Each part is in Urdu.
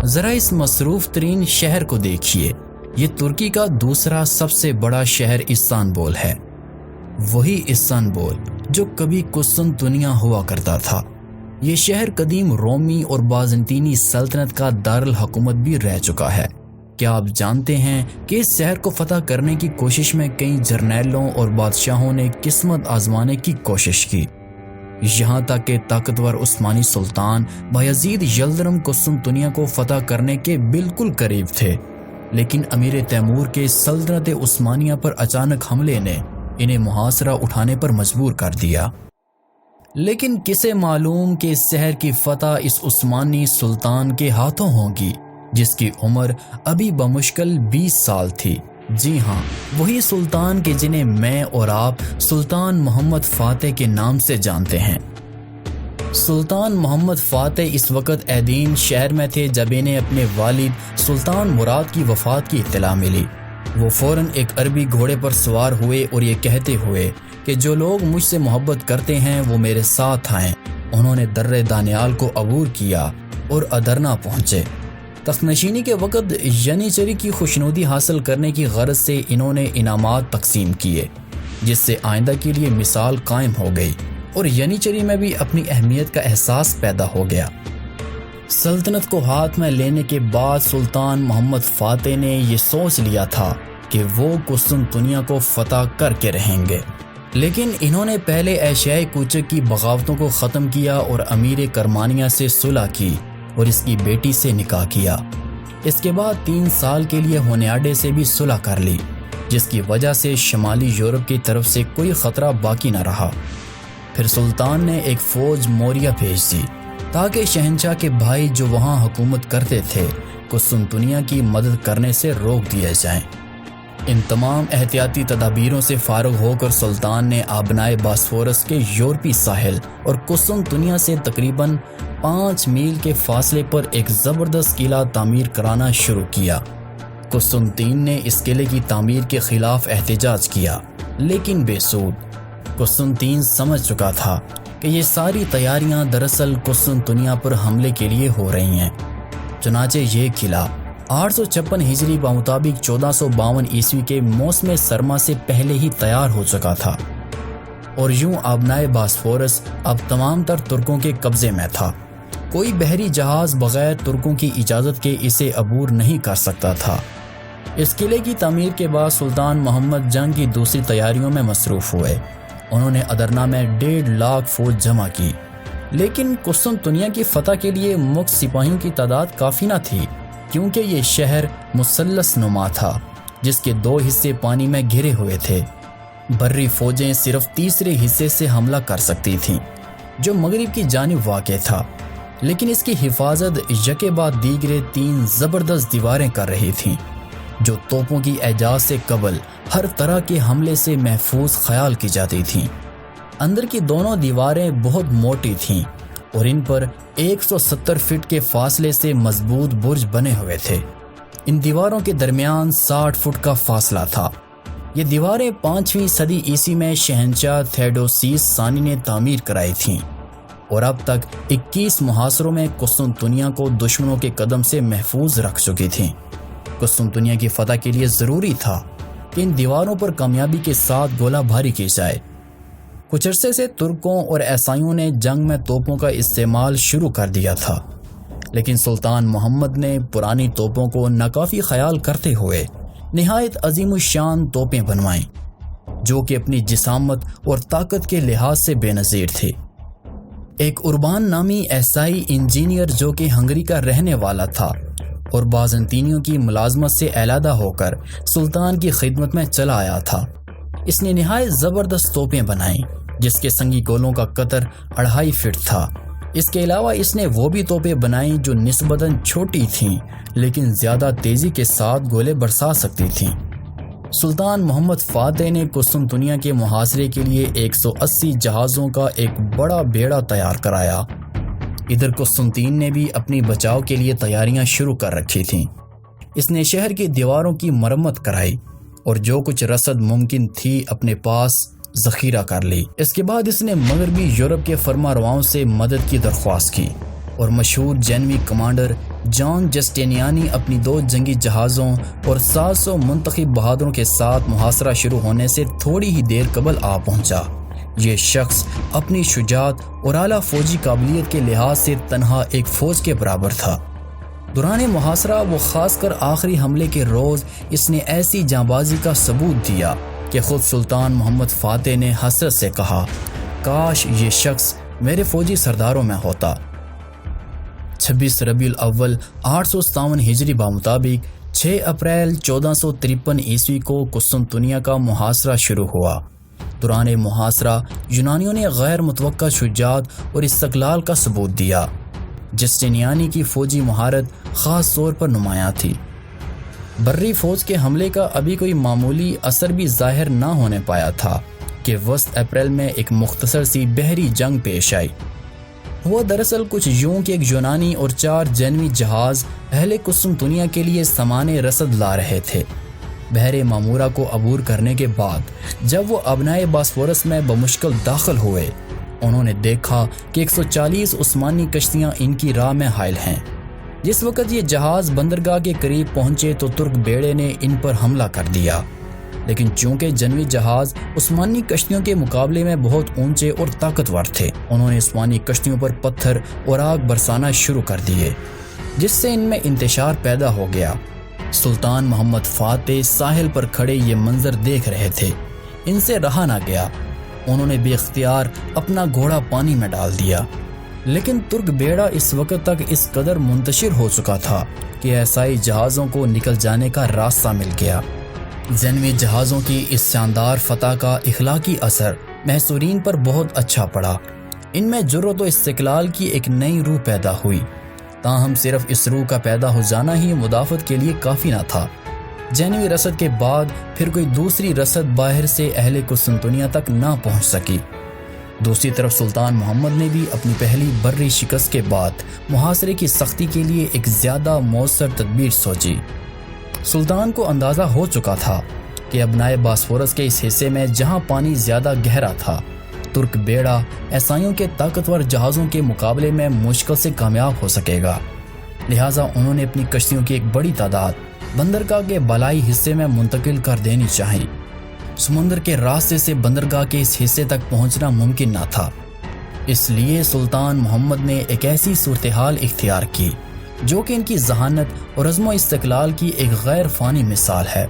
ذرا اس مصروف ترین شہر کو دیکھیے، یہ ترکی کا دوسرا سب سے بڑا شہر استنبول ہے، وہی استنبول جو کبھی قسطنطنیہ ہوا کرتا تھا۔ یہ شہر قدیم رومی اور بازنطینی سلطنت کا دارالحکومت بھی رہ چکا ہے۔ کیا آپ جانتے ہیں کہ اس شہر کو فتح کرنے کی کوشش میں کئی جرنیلوں اور بادشاہوں نے قسمت آزمانے کی کوشش کی، یہاں تک کہ طاقتور عثمانی سلطان بایزید یلدرم قسطنطنیہ کو فتح کرنے کے بالکل قریب تھے، لیکن امیر تیمور کے سلطنت عثمانیہ پر اچانک حملے نے انہیں محاصرہ اٹھانے پر مجبور کر دیا۔ لیکن کسے معلوم کہ اس شہر کی فتح اس عثمانی سلطان کے ہاتھوں ہوگی جس کی عمر ابھی بمشکل 20 سال تھی۔ جی ہاں، وہی سلطان کہ جنہیں میں اور آپ سلطان محمد فاتح کے نام سے جانتے ہیں۔ سلطان محمد فاتح اس وقت ایدین شہر میں تھے جب انہیں اپنے والد سلطان مراد کی وفات کی اطلاع ملی۔ وہ فوراً ایک عربی گھوڑے پر سوار ہوئے اور یہ کہتے ہوئے کہ جو لوگ مجھ سے محبت کرتے ہیں وہ میرے ساتھ آئیں، انہوں نے درہ دانیال کو عبور کیا اور ادرنا پہنچے۔ تخت نشینی کے وقت ینیچری کی خوشنودی حاصل کرنے کی غرض سے انہوں نے انعامات تقسیم کیے، جس سے آئندہ کے لیے مثال قائم ہو گئی اور ینیچری میں بھی اپنی اہمیت کا احساس پیدا ہو گیا۔ سلطنت کو ہاتھ میں لینے کے بعد سلطان محمد فاتح نے یہ سوچ لیا تھا کہ وہ قسطنطنیہ کو فتح کر کے رہیں گے، لیکن انہوں نے پہلے ایشیائے کوچک کی بغاوتوں کو ختم کیا اور امیر کرمانیہ سے صلح کی اور اس کی بیٹی سے نکاح کیا۔ اس کے بعد 3 سال کے لیے ہونیاڈے سے بھی صلح کر لی، جس کی وجہ سے شمالی یورپ کی طرف سے کوئی خطرہ باقی نہ رہا۔ پھر سلطان نے ایک فوج موریا بھیج دی تاکہ شہنشاہ کے بھائی جو وہاں حکومت کرتے تھے قسطنطنیہ کی مدد کرنے سے روک دیے جائیں۔ ان تمام احتیاطی تدابیروں سے فارغ ہو کر سلطان نے آبنائے باسفورس کے یورپی ساحل اور قسطنطنیہ سے تقریباً 5 میل کے فاصلے پر ایک زبردست قلعہ تعمیر کرانا شروع کیا۔ قسطنطین نے اس قلعے کی تعمیر کے خلاف احتجاج کیا، لیکن بے سود۔ قسطنطین سمجھ چکا تھا کہ یہ ساری تیاریاں دراصل قسطنطنیہ پر حملے کے لیے ہو رہی ہیں، چنانچہ یہ قلعہ 856 ہجری بمطابق 1452 عیسوی کے موسم سرما سے پہلے ہی تیار ہو چکا تھا، اور یوں آبنائے باسفورس اب تمام تر ترکوں کے قبضے میں تھا۔ کوئی بحری جہاز بغیر ترکوں کی اجازت کے اسے عبور نہیں کر سکتا تھا۔ اس قلعے کی تعمیر کے بعد سلطان محمد جنگ کی دوسری تیاریوں میں مصروف ہوئے۔ انہوں نے ادرنا میں 1.5 لاکھ فوج جمع کی، لیکن قسطنطنیہ کی فتح کے لیے مفت سپاہیوں کی تعداد کافی نہ تھی، کیونکہ یہ شہر مثلث نما تھا جس کے 2 حصے پانی میں گھرے ہوئے تھے۔ بری فوجیں صرف تیسرے حصے سے حملہ کر سکتی تھیں جو مغرب کی جانب واقع تھا، لیکن اس کی حفاظت یکے بعد دیگرے 3 زبردست دیواریں کر رہی تھیں جو توپوں کی اعجاز سے قبل ہر طرح کے حملے سے محفوظ خیال کی جاتی تھیں۔ اندر کی دونوں دیواریں بہت موٹی تھیں اور ان پر 170 فٹ کے فاصلے سے مضبوط برج بنے ہوئے تھے۔ ان دیواروں کے درمیان 60 فٹ کا فاصلہ تھا۔ یہ دیواریں 5ویں صدی عیسوی میں شہنشاہ تھیوڈوسیس ثانی نے تعمیر کرائی تھیں اور اب تک 21 محاصروں میں قسطنطنیہ کو دشمنوں کے قدم سے محفوظ رکھ چکی تھیں۔ قسطنطنیہ کی فتح کے لیے ضروری تھا کہ ان دیواروں پر کامیابی کے ساتھ گولہ باری کی جائے۔ کچھ عرصے سے ترکوں اور عیسائیوں نے جنگ میں توپوں کا استعمال شروع کر دیا تھا، لیکن سلطان محمد نے پرانی توپوں کو ناکافی خیال کرتے ہوئے نہایت عظیم الشان توپیں بنوائیں جو کہ اپنی جسامت اور طاقت کے لحاظ سے بے نظیر تھے۔ ایک اربان نامی عیسائی انجینئر جو کہ ہنگری کا رہنے والا تھا اور بازنطینیوں کی ملازمت سے علیحدہ ہو کر سلطان کی خدمت میں چلا آیا تھا، اس نے نہایت زبردست توپیں بنائیں جس کے سنگی گولوں کا قطر 2.5 فٹ تھا۔ اس کے علاوہ اس نے وہ بھی توپیں بنائیں جو نسبتاً چھوٹی تھیں لیکن زیادہ تیزی کے ساتھ گولے برسا سکتی تھیں۔ سلطان محمد فاتح نے قسطنطنیہ کے محاصرے کے لیے 180 جہازوں کا ایک بڑا بیڑا تیار کرایا۔ ادھر قسطنطین نے بھی اپنی بچاؤ کے لیے تیاریاں شروع کر رکھی تھیں۔ اس نے شہر کی دیواروں کی مرمت کرائی اور جو کچھ رسد ممکن تھی اپنے پاس ذخیرہ کر لی۔ اس کے بعد اس نے مغربی یورپ کے فرما رواؤں سے مدد کی درخواست کی اور مشہور جینوی کمانڈر جان جسٹینیانی اپنی 2 جنگی جہازوں اور 700 منتخب بہادروں کے ساتھ محاصرہ شروع ہونے سے تھوڑی ہی دیر قبل آ پہنچا۔ یہ شخص اپنی شجاعت اور اعلیٰ فوجی قابلیت کے لحاظ سے تنہا ایک فوج کے برابر تھا۔ دوران محاصرہ وہ خاص کر آخری حملے کے روز اس نے ایسی جانبازی کا ثبوت دیا کہ خود سلطان محمد فاتح نے حسرت سے کہا، کاش یہ شخص میرے فوجی سرداروں میں ہوتا۔ 26 ربیع الاول 857 ہجری بمطابق 6 اپریل 1453 عیسوی کو قسطنطنیہ کا محاصرہ شروع ہوا۔ دوران محاصرہ یونانیوں نے غیر متوقع شجاعت اور استقلال کا ثبوت دیا۔ جسٹینیانی کی فوجی مہارت خاص طور پر نمایاں تھی۔ بری فوج کے حملے کا ابھی کوئی معمولی اثر بھی ظاہر نہ ہونے پایا تھا کہ وسط اپریل میں ایک مختصر سی بحری جنگ پیش آئی۔ وہ دراصل کچھ یوں کہ ایک یونانی اور 4 جینوی جہاز اہل قسطنطنیہ کے لیے سامان رسد لا رہے تھے۔ بحر معمورہ کو عبور کرنے کے بعد جب وہ ابنائے باسفورس میں بمشکل داخل ہوئے، انہوں نے دیکھا کہ 140 عثمانی کشتیاں ان کی راہ میں حائل ہیں۔ جس وقت یہ جہاز بندرگاہ کے قریب پہنچے تو ترک بیڑے نے ان پر حملہ کر دیا، لیکن چونکہ جنوی جہاز عثمانی کشتیوں کے مقابلے میں بہت اونچے اور طاقتور تھے، انہوں نے عثمانی کشتیوں پر پتھر اور آگ برسانا شروع کر دیے، جس سے ان میں انتشار پیدا ہو گیا۔ سلطان محمد فاتح ساحل پر کھڑے یہ منظر دیکھ رہے تھے، ان سے رہا نہ گیا۔ انہوں نے بے اختیار اپنا گھوڑا پانی میں ڈال دیا، لیکن ترک بیڑا اس وقت تک اس قدر منتشر ہو چکا تھا کہ ایسائی جہازوں کو نکل جانے کا راستہ مل گیا۔ جینوی جہازوں کی اس شاندار فتح کا اخلاقی اثر محصورین پر بہت اچھا پڑا۔ ان میں جرأت و استقلال کی ایک نئی روح پیدا ہوئی، تاہم صرف اس روح کا پیدا ہو جانا ہی مدافعت کے لیے کافی نہ تھا۔ جینوی رسد کے بعد پھر کوئی دوسری رسد باہر سے اہل قسطنطنیہ تک نہ پہنچ سکی۔ دوسری طرف سلطان محمد نے بھی اپنی پہلی بری شکست کے بعد محاصرے کی سختی کے لیے ایک زیادہ مؤثر تدبیر سوچی۔ سلطان کو اندازہ ہو چکا تھا کہ ابنائے باسفورس کے اس حصے میں جہاں پانی زیادہ گہرا تھا، ترک بیڑا عیسائیوں کے طاقتور جہازوں کے مقابلے میں مشکل سے کامیاب ہو سکے گا۔ لہٰذا انہوں نے اپنی کشتیوں کی ایک بڑی تعداد بندرگاہ کے بالائی حصے میں منتقل کر دینی چاہی۔ سمندر کے راستے سے بندرگاہ کے اس حصے تک پہنچنا ممکن نہ تھا، اس لیے سلطان محمد نے ایک ایسی صورتحال اختیار کی جو کہ ان کی ذہانت اور عزم و استقلال کی ایک غیر فانی مثال ہے۔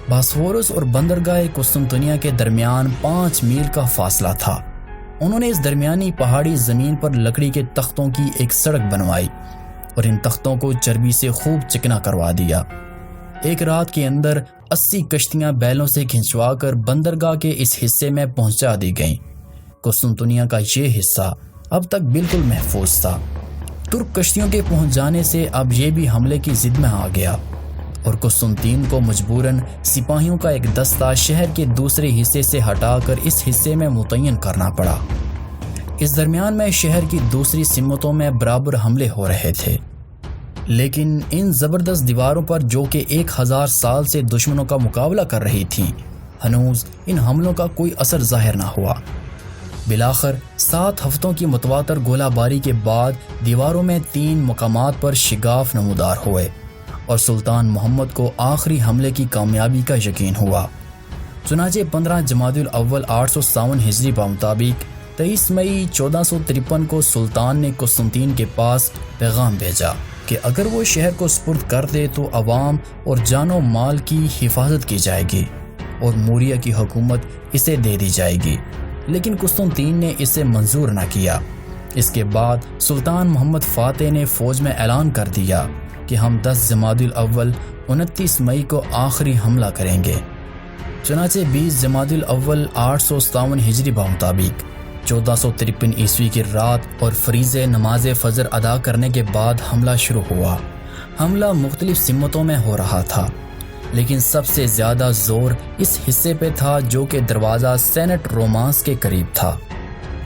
باسفورس اور بندرگاہ قسطنطنیہ کے درمیان 5 میل کا فاصلہ تھا۔ انہوں نے اس درمیانی پہاڑی زمین پر لکڑی کے تختوں کی ایک سڑک بنوائی اور ان تختوں کو چربی سے خوب چکنا کروا دیا۔ ایک رات کے اندر 80 کشتیاں بیلوں سے کھنچوا کر بندرگاہ کے اس حصے میں پہنچا دی گئیں۔ قسطنطنیہ کا یہ حصہ اب تک بالکل محفوظ تھا۔ ترک کشتیوں کے پہنچ جانے سے اب یہ بھی حملے کی ضد میں آ گیا اور قسطنطین کو مجبوراً سپاہیوں کا ایک دستہ شہر کے دوسرے حصے سے ہٹا کر اس حصے میں متعین کرنا پڑا۔ اس درمیان میں شہر کی دوسری سمتوں میں برابر حملے ہو رہے تھے، لیکن ان زبردست دیواروں پر جو کہ 1000 سال سے دشمنوں کا مقابلہ کر رہی تھی، ہنوز ان حملوں کا کوئی اثر ظاہر نہ ہوا۔ بالآخر 7 ہفتوں کی متواتر گولہ باری کے بعد دیواروں میں 3 مقامات پر شگاف نمودار ہوئے اور سلطان محمد کو آخری حملے کی کامیابی کا یقین ہوا۔ چنانچہ 15 جمادی الاول 857 ہجری بمطابق 23 مئی 1453 کو سلطان نے قسطنطین کے پاس پیغام بھیجا کہ اگر وہ شہر کو سپرد کر دے تو عوام اور جان و مال کی حفاظت کی جائے گی اور موریہ کی حکومت اسے دے دی جائے گی، لیکن قسطنطین نے اسے منظور نہ کیا۔ اس کے بعد سلطان محمد فاتح نے فوج میں اعلان کر دیا کہ ہم 10 جمادی الاول 29 مئی کو آخری حملہ کریں گے۔ چنانچہ 20 جمادی الاول 857 ہجری بمطابق 1453 عیسوی کی رات اور فریض نماز فجر ادا کرنے کے بعد حملہ شروع ہوا۔ حملہ مختلف سمتوں میں ہو رہا تھا، لیکن سب سے زیادہ زور اس حصے پہ تھا جو کہ دروازہ سینٹ رومانس کے قریب تھا۔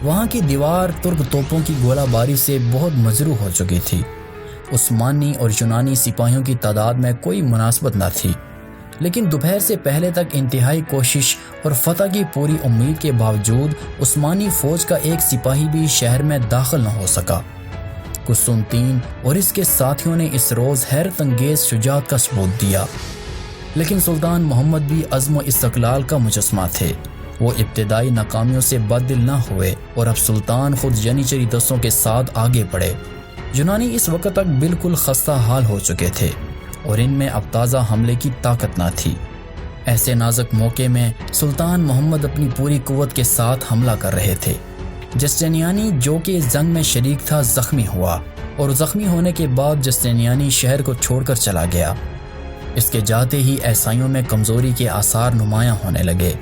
وہاں کی دیوار ترک توپوں کی گولہ باری سے بہت مجروح ہو چکی تھی۔ عثمانی اور یونانی سپاہیوں کی تعداد میں کوئی مناسبت نہ تھی، لیکن دوپہر سے پہلے تک انتہائی کوشش اور فتح کی پوری امید کے باوجود عثمانی فوج کا ایک سپاہی بھی شہر میں داخل نہ ہو سکا۔ قسطنطین اور اس کے ساتھیوں نے اس روز حیرت انگیز شجاعت کا ثبوت دیا، لیکن سلطان محمد بھی عزم و استقلال کا مجسمہ تھے۔ وہ ابتدائی ناکامیوں سے بد دل نہ ہوئے اور اب سلطان خود ینیچری دستوں کے ساتھ آگے بڑھے۔ یونانی اس وقت تک بالکل خستہ حال ہو چکے تھے اور ان میں اب تازہ حملے کی طاقت نہ تھی۔ ایسے نازک موقع میں سلطان محمد اپنی پوری قوت کے ساتھ حملہ کر رہے تھے۔ جسٹینیانی جو کہ اس جنگ میں شریک تھا زخمی ہوا اور زخمی ہونے کے بعد جسٹینیانی شہر کو چھوڑ کر چلا گیا۔ اس کے جاتے ہی عیسائیوں میں کمزوری کے آثار نمایاں ہونے لگے۔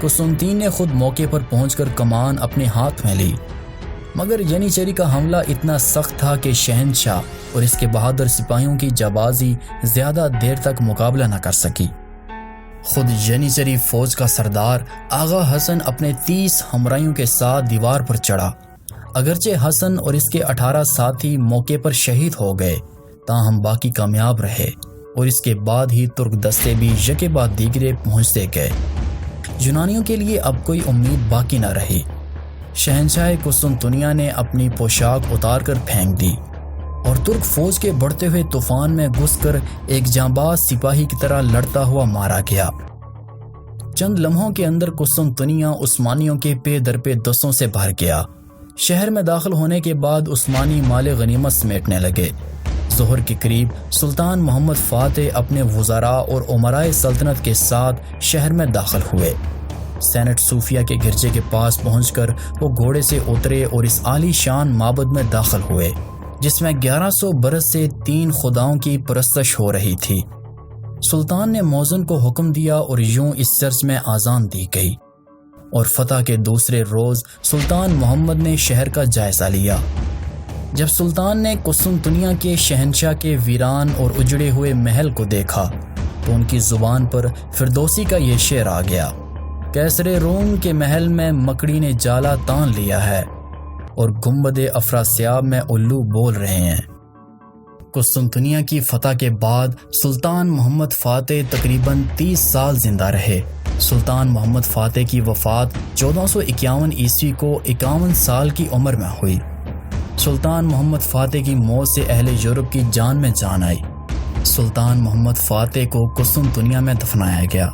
قسطنطین نے خود موقع پر پہنچ کر کمان اپنے ہاتھ میں لی، مگر ینیچری کا حملہ اتنا سخت تھا کہ شہنشاہ اور اس کے بہادر سپاہیوں کی جانبازی زیادہ دیر تک مقابلہ نہ کر سکی۔ خود ینیچری فوج کا سردار آغا حسن اپنے 30 ہمراہیوں کے ساتھ دیوار پر چڑھا۔ اگرچہ حسن اور اس کے 18 ساتھی موقع پر شہید ہو گئے، تاہم باقی کامیاب رہے اور اس کے بعد ہی ترک دستے بھی یکے بعد دیگرے پہنچتے گئے۔ یونانیوں کے لیے اب کوئی امید باقی نہ رہی۔ شہنشاہ قسطنطنیہ نے اپنی پوشاک اتار کر پھینک دی اور ترک فوج کے بڑھتے ہوئے طوفان میں گھس کر ایک جانباز سپاہی کی طرح لڑتا ہوا مارا گیا۔ چند لمحوں کے اندر قسطنطنیہ عثمانیوں کے پے در پے دستوں سے بھر گیا۔ شہر میں داخل ہونے کے بعد عثمانی مال غنیمت سمیٹنے لگے۔ ظہر کے قریب سلطان محمد فاتح اپنے وزراء اور امرائے سلطنت کے ساتھ شہر میں داخل ہوئے۔ سینٹ صوفیہ کے گرجے کے پاس پہنچ کر وہ گھوڑے سے اترے اور اس عالی شان معبد میں داخل ہوئے جس میں 1100 برس سے 3 خداؤں کی پرستش ہو رہی تھی۔ سلطان نے مؤذن کو حکم دیا اور یوں اس چرچ میں اذان دی گئی، اور فتح کے دوسرے روز سلطان محمد نے شہر کا جائزہ لیا۔ جب سلطان نے قسطنطنیہ کے شہنشاہ کے ویران اور اجڑے ہوئے محل کو دیکھا تو ان کی زبان پر فردوسی کا یہ شعر آ گیا: کیسر روم کے محل میں مکڑی نے جالا تان لیا ہے اور گنبد افراسیاب میں الو بول رہے ہیں۔ قسطنطنیہ کی فتح کے بعد سلطان محمد فاتح تقریباً 30 سال زندہ رہے۔ سلطان محمد فاتح کی وفات 1451 عیسوی کو 51 سال کی عمر میں ہوئی۔ سلطان محمد فاتح کی موت سے اہل یورپ کی جان میں جان آئی۔ سلطان محمد فاتح کو قسطنطنیہ میں دفنایا گیا۔